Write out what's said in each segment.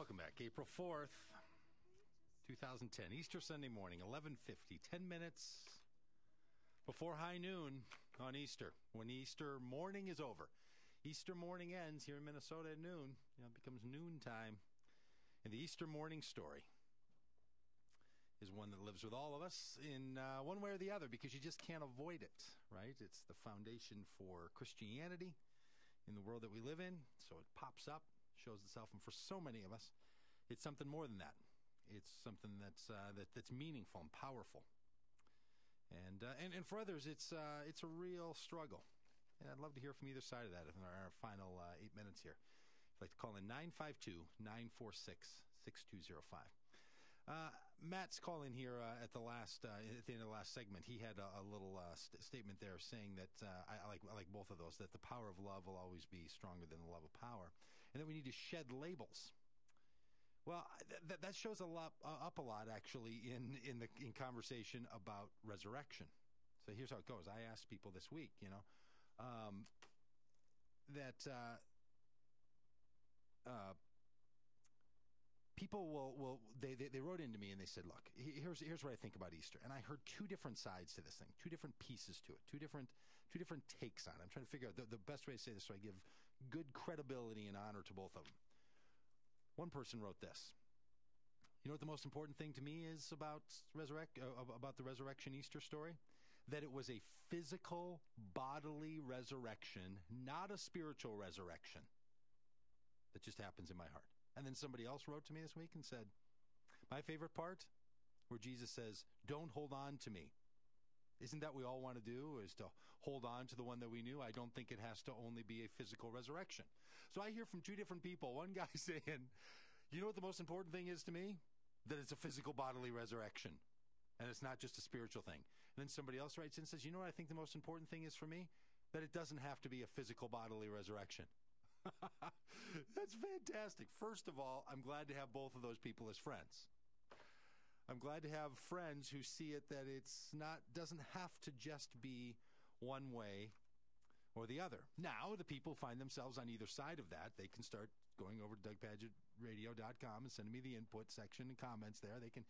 Welcome back. April 4th, 2010, Easter Sunday morning, 11:50, 10 minutes before high noon on Easter, when Easter morning is over. Easter morning ends here in Minnesota at noon. It becomes noontime. And the Easter morning story is one that lives with all of us in one way or the other, because you just can't avoid it, right? It's the foundation for Christianity in the world that we live in, so it pops up, shows itself, and for so many of us, it's something more than that. It's something that's meaningful and powerful, and for others, it's a real struggle. And I'd love to hear from either side of that in our final 8 minutes here. If you'd like to call in 952-946-6205. Matt's calling here at the end of the last segment. He had a little statement there saying that I like both of those, that the power of love will always be stronger than the love of power, and that we need to shed labels. Well, that shows up a lot actually in conversation about resurrection. So here's how it goes. I asked people this week, that people they wrote into me and they said, look, here's what I think about Easter. And I heard two different sides to this thing, two different pieces to it, two different takes on it. I'm trying to figure out the best way to say this so I give good credibility and honor to both of them. One person wrote this. You know what the most important thing to me is about the resurrection Easter story? That it was a physical, bodily resurrection, not a spiritual resurrection that just happens in my heart. And then somebody else wrote to me this week and said, my favorite part, where Jesus says, don't hold on to me. Isn't that what we all want to do, is to hold on to the one that we knew? I don't think it has to only be a physical resurrection. So I hear from two different people. One guy saying, you know what the most important thing is to me? That it's a physical bodily resurrection. And it's not just a spiritual thing. And then somebody else writes in and says, you know what I think the most important thing is for me? That it doesn't have to be a physical bodily resurrection. That's fantastic. First of all, I'm glad to have both of those people as friends. I'm glad to have friends who see it that doesn't have to just be one way or the other. Now, the people find themselves on either side of that. They can start going over to DougPagittRadio.com and sending me the input section and comments there. They can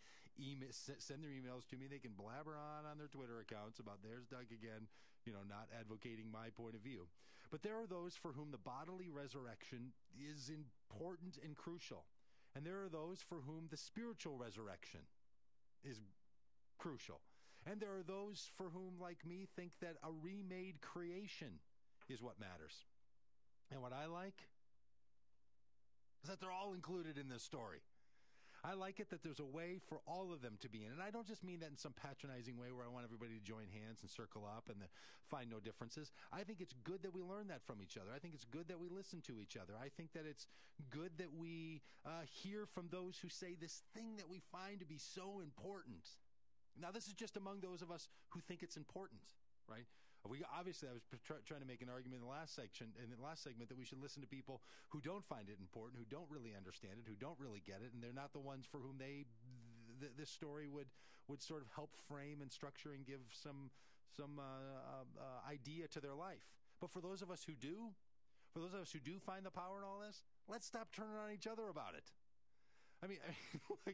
send their emails to me. They can blabber on their Twitter accounts about there's Doug again, not advocating my point of view. But there are those for whom the bodily resurrection is important and crucial. And there are those for whom the spiritual resurrection is crucial. And there are those for whom, like me, think that a remade creation is what matters. And what I like is that they're all included in this story. I like it that there's a way for all of them to be in. And I don't just mean that in some patronizing way where I want everybody to join hands and circle up and find no differences. I think it's good that we learn that from each other. I think it's good that we listen to each other. I think that it's good that we hear from those who say this thing that we find to be so important. Now, this is just among those of us who think it's important, right? I was trying to make an argument in the last segment, that we should listen to people who don't find it important, who don't really understand it, who don't really get it, and they're not the ones for whom this story would sort of help frame and structure and give some idea to their life. But for those of us who do find the power in all this, let's stop turning on each other about it. I mean,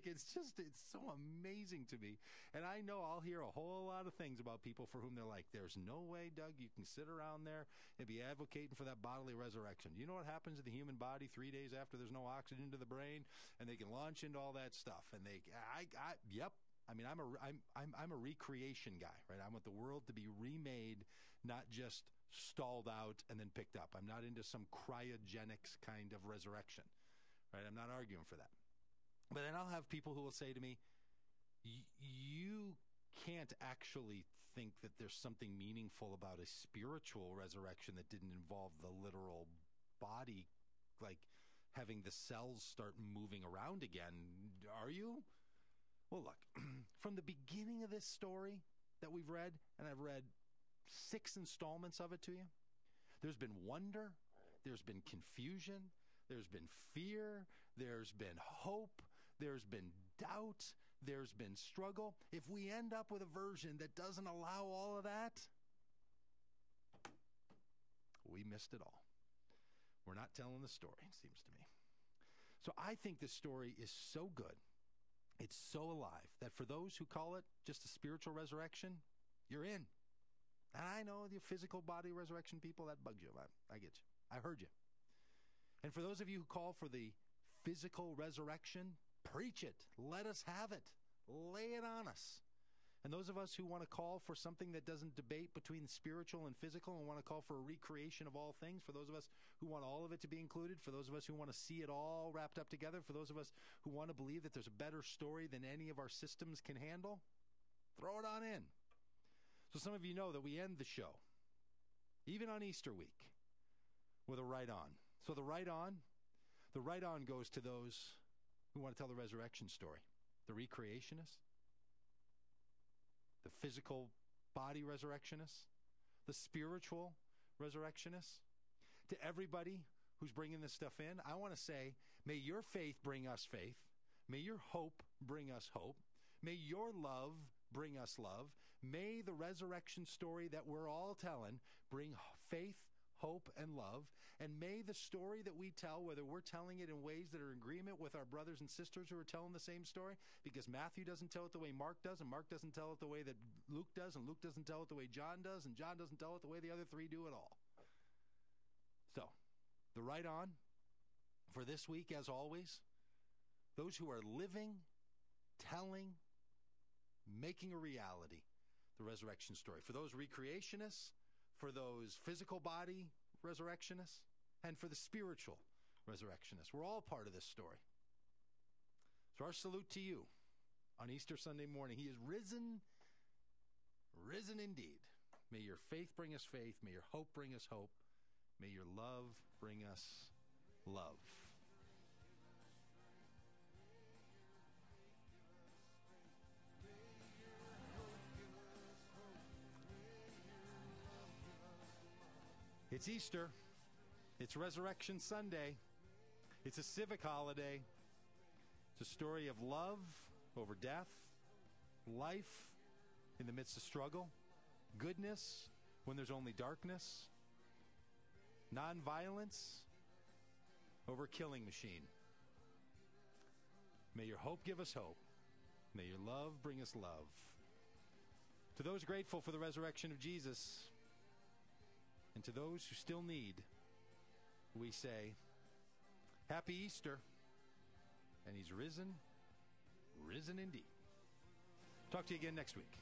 it's so amazing to me. And I know I'll hear a whole lot of things about people for whom they're like, there's no way, Doug, you can sit around there and be advocating for that bodily resurrection. You know what happens to the human body 3 days after there's no oxygen to the brain? And they can launch into all that stuff. And yep. I mean, I'm a recreation guy, right? I want the world to be remade, not just stalled out and then picked up. I'm not into some cryogenics kind of resurrection, right? I'm not arguing for that. But then I'll have people who will say to me, you can't actually think that there's something meaningful about a spiritual resurrection that didn't involve the literal body, like having the cells start moving around again. Are you? Well, look, from the beginning of this story that we've read, and I've read 6 installments of it to you, there's been wonder, there's been confusion, there's been fear, there's been hope, there's been doubt, there's been struggle. If we end up with a version that doesn't allow all of that, we missed it all. We're not telling the story, it seems to me. So I think this story is so good. It's so alive that for those who call it just a spiritual resurrection, you're in. And I know the physical body resurrection people, that bugs you. I get you. I heard you. And for those of you who call for the physical resurrection, preach it. Let us have it. Lay it on us. And those of us who want to call for something that doesn't debate between spiritual and physical and want to call for a recreation of all things, for those of us who want all of it to be included, for those of us who want to see it all wrapped up together, for those of us who want to believe that there's a better story than any of our systems can handle, throw it on in. So some of you know that we end the show, even on Easter week, with a right on. So the right on goes to those who want to tell the resurrection story, the recreationists, the physical body resurrectionists, the spiritual resurrectionists. To everybody who's bringing this stuff in, I want to say, may your faith bring us faith. May your hope bring us hope. May your love bring us love. May the resurrection story that we're all telling bring faith, hope, and love. And may the story that we tell, whether we're telling it in ways that are in agreement with our brothers and sisters who are telling the same story, because Matthew doesn't tell it the way Mark does, and Mark doesn't tell it the way that Luke does, and Luke doesn't tell it the way John does, and John doesn't tell it the way the other three do at all. So, the right on for this week, as always, those who are living, telling, making a reality the resurrection story. For those recreationists, for those physical body resurrectionists, and for the spiritual resurrectionists. We're all part of this story. So our salute to you on Easter Sunday morning. He is risen, risen indeed. May your faith bring us faith. May your hope bring us hope. May your love bring us love. It's Easter. It's Resurrection Sunday. It's a civic holiday. It's a story of love over death, life in the midst of struggle, goodness when there's only darkness, nonviolence over a killing machine. May your hope give us hope. May your love bring us love. To those grateful for the resurrection of Jesus, and to those who still need, we say, Happy Easter, and he's risen, risen indeed. Talk to you again next week.